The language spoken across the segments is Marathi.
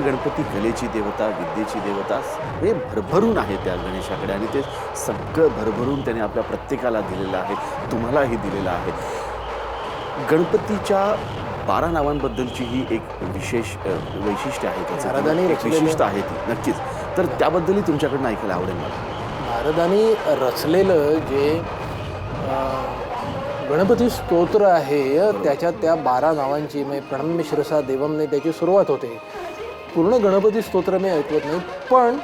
गणपती कलेची देवता, विद्येची देवता हे भरभरून आहे त्या गणेशाकडे आणि ते सगळं भरभरून त्याने आपल्या प्रत्येकाला दिलेलं आहे, तुम्हालाही दिलेलं आहे. गणपतीच्या 12 नावांबद्दलची ही एक विशेष वैशिष्ट्य आहे त्याचं, नारदांनी एक विशिष्टता आहे ती नक्कीच. तर त्याबद्दलही तुमच्याकडनं ऐकायला आवडेल मला. नारदांनी रचलेलं जे गणपती स्तोत्र आहे त्याच्यात त्या 12 नावांची म्हणजे प्रणम्य शिरसा देवमने त्याची सुरुवात होते. पूर्ण गणपती स्तोत्र मी ऐकवत नाही, पण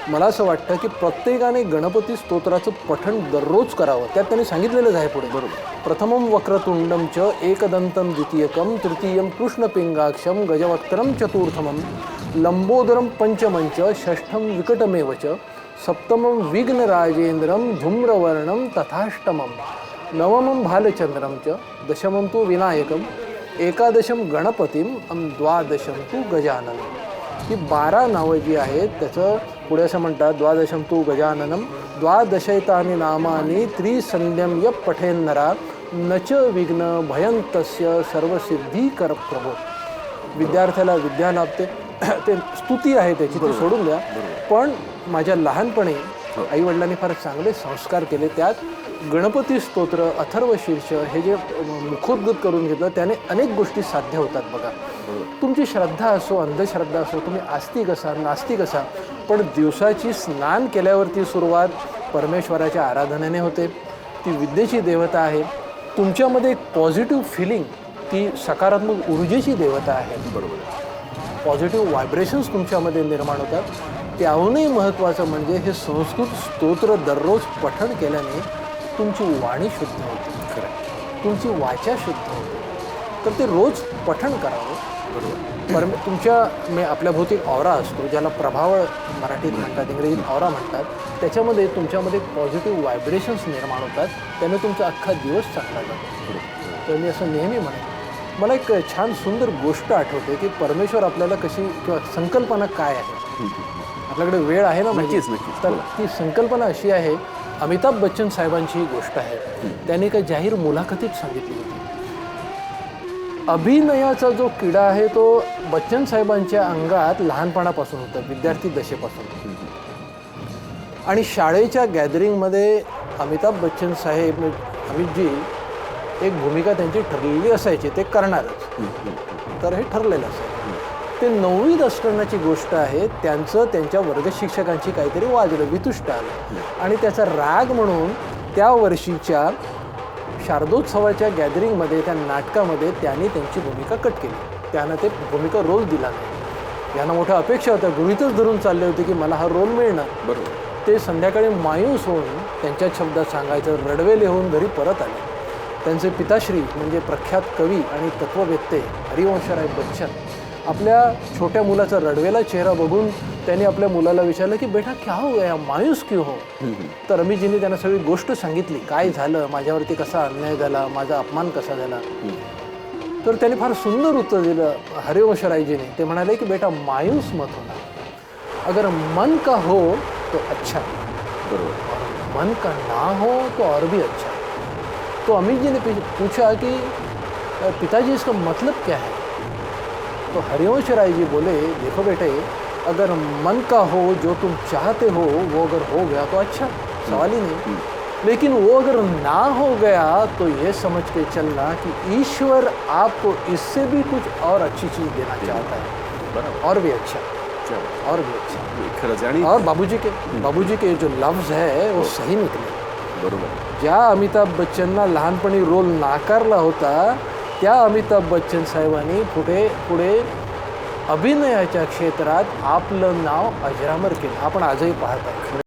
मला असं वाटतं की प्रत्येकाने गणपती स्तोत्राचं पठण दररोज करावं. त्यात त्यांनी सांगितलेलंच आहे पुढे. बरोबर. प्रथमं वक्रतुंडम च एकदंतं द्वितीयकं तृतीयं कृष्णपिंगाक्षं गजवक्त्रं चतुर्थमं लंबोदरं पंचमं च षष्ठं विकटमेव च सप्तमं विघ्नराजेन्द्रं धूम्रवर्णं तथाष्टमं नवमं भालचंद्रं च दशमं तु विनायकं एकादशं गणपतीं द्वादशं तु गजाननं. ही 12 नावं जी आहेत त्याचं पुढे असं म्हणतात, द्वादशं तु गजाननं द्वादशैतानि नामानि त्रिसंध्यं य पठेन्नरा न च विघ्न भयंतस्य सर्वसिद्धीकर प्रभो. विद्यार्थ्याला विद्या लाभते. ते स्तुती आहे त्याची, ती सोडून द्या. पण माझ्या लहानपणी आईवडिलांनी फार चांगले संस्कार केले. त्यात गणपती स्तोत्र, अथर्वशीर्ष हे जे मुखोद्गत करून घेतलं त्याने अनेक गोष्टी साध्य होतात. बघा, तुमची श्रद्धा असो, अंधश्रद्धा असो, तुम्ही आस्तिक असा, नास्तिक असा, पण दिवसाची स्नान केल्यावरती सुरुवात परमेश्वराच्या आराधनेने होते. ती विद्येची देवता आहे. तुमच्यामध्ये एक पॉझिटिव्ह फिलिंग, ती सकारात्मक ऊर्जेची देवता आहे. बरोबर. पॉझिटिव्ह व्हायब्रेशन्स तुमच्यामध्ये निर्माण होतात. त्याहूनही महत्त्वाचं म्हणजे हे संस्कृत स्तोत्र दररोज पठण केल्याने तुमची वाणी शुद्ध होते. खरं, तुमची वाचा शुद्ध होते. तर ते रोज पठण करावं. बरोबर. तुमच्या आपल्या भोवती ऑरा असतो, ज्याला प्रभाव मराठीत म्हणतात, इंग्रजीत ऑरा म्हणतात. त्याच्यामध्ये तुमच्यामध्ये पॉझिटिव्ह व्हायब्रेशन्स निर्माण होतात. त्याने तुमचा अख्खा दिवस चांगला जातो. तर मी असं नेहमी म्हणेन. मला एक छान सुंदर गोष्ट आठवते की परमेश्वर आपल्याला कशी, किंवा संकल्पना काय आहे. आपल्याकडे वेळ आहे ना. नक्कीच नक्कीच. तर ती संकल्पना अशी आहे. अमिताभ बच्चन साहेबांची ही गोष्ट आहे. त्यांनी काही जाहीर मुलाखतीत सांगितली होती. अभिनयाचा जो किडा आहे तो बच्चन साहेबांच्या अंगात लहानपणापासून होता, विद्यार्थी दशेपासून. आणि शाळेच्या गॅदरिंगमध्ये अमिताभ बच्चन साहेब, अमितजी, एक भूमिका त्यांची ठरलेली असायची, ते करणारच. तर हे ठरलेलं असायचं. ते 9वीत असतानाची गोष्ट आहे. त्यांच्या वर्गशिक्षकांची काहीतरी वाजलं, वितुष्ट आलं, आणि त्याचा राग म्हणून त्या वर्षीच्या शारदोत्सवाच्या गॅदरिंगमध्ये, त्या नाटकामध्ये त्यांनी त्यांची भूमिका कट केली. त्यानं ते भूमिका रोल दिला नाही. यांना मोठ्या अपेक्षा होत्या, गृहीतच धरून चालले होते की मला हा रोल मिळणार. बरोबर. ते संध्याकाळी मायूस होऊन, त्यांच्या शब्दात सांगायचं, रडवेले होऊन घरी परत आले. त्यांचे पिताश्री म्हणजे प्रख्यात कवी आणि तत्ववेत्ते हरिवंशराय बच्चन आपल्या छोट्या मुलाचा रडवेला चेहरा बघून त्यांनी आपल्या मुलाला विचारलं की बेटा क्या हो गया, मायूस क्यों हो. तर रमीजींनी त्यांना सगळी गोष्ट सांगितली, काय झालं, माझ्यावरती कसा अन्याय झाला, माझा अपमान कसा झाला. तर त्यांनी फार सुंदर उत्तर दिलं हरिवंशरायजीने. ते म्हणाले की बेटा मायूस मत होना, अगर मन का हो तो अच्छा, बरोबर, मन का ना हो तो और भी अच्छा. तो अमित जी ने पूछा कि पिताजी इसका मतलब क्या है. तो हरिवंश राय जी बोले, देखो बेटे, अगर मन का हो, जो तुम चाहते हो वो अगर हो गया तो अच्छा, सवाल ही नहीं. लेकिन वो अगर ना हो गया तो ये समझ के चलना कि ईश्वर आपको इससे भी कुछ और अच्छी चीज़ देना चाहता है, और भी अच्छा, और भी अच्छा. और बाबूजी के जो लफ्ज़ है वो सही निकले. बरोबर. ज्या अमिताभ बच्चनना लहानपणी रोल नाकारला होता, त्या अमिताभ बच्चन साहेबांनी पुढे अभिनयाच्या क्षेत्रात आपलं नाव अजरामर केलं. आपण आजही पाहत आहे.